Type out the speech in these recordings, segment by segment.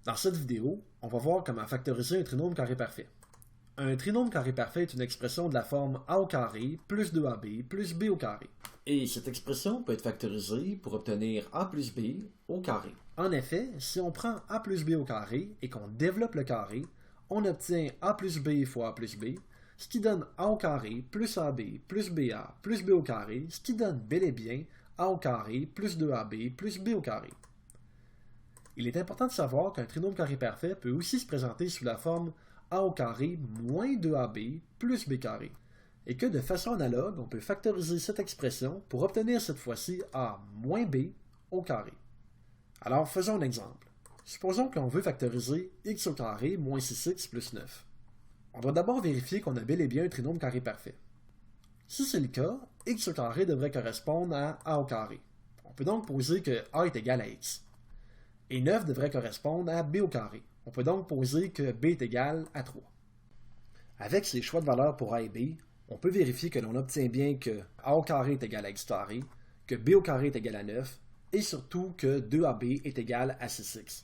Dans cette vidéo, on va voir comment factoriser un trinôme carré parfait. Un trinôme carré parfait est une expression de la forme a au carré plus 2ab plus b au carré. Et cette expression peut être factorisée pour obtenir a plus b au carré. En effet, si on prend a plus b au carré et qu'on développe le carré, on obtient a plus b fois a plus b, ce qui donne a au carré plus ab plus ba plus b au carré, ce qui donne bel et bien a au carré plus 2ab plus b au carré. Il est important de savoir qu'un trinôme carré parfait peut aussi se présenter sous la forme a au carré moins 2ab plus b carré, et que de façon analogue, on peut factoriser cette expression pour obtenir cette fois-ci a moins b au carré. Alors faisons un exemple. Supposons qu'on veut factoriser x au carré moins 6x plus 9. On doit d'abord vérifier qu'on a bel et bien un trinôme carré parfait. Si c'est le cas, x au carré devrait correspondre à a au carré. On peut donc poser que a est égal à x. Et 9 devrait correspondre à b au carré. On peut donc poser que b est égal à 3. Avec ces choix de valeurs pour a et b, on peut vérifier que l'on obtient bien que a au carré est égal à x carré, que b au carré est égal à 9, et surtout que 2ab est égal à 6x.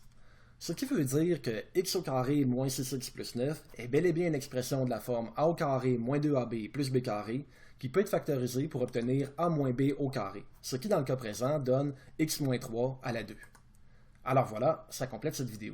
Ce qui veut dire que x au carré moins 6x plus 9 est bel et bien une expression de la forme a au carré moins 2ab plus b carré qui peut être factorisée pour obtenir a moins b au carré, ce qui dans le cas présent donne x moins 3 à la 2. Alors voilà, ça complète cette vidéo.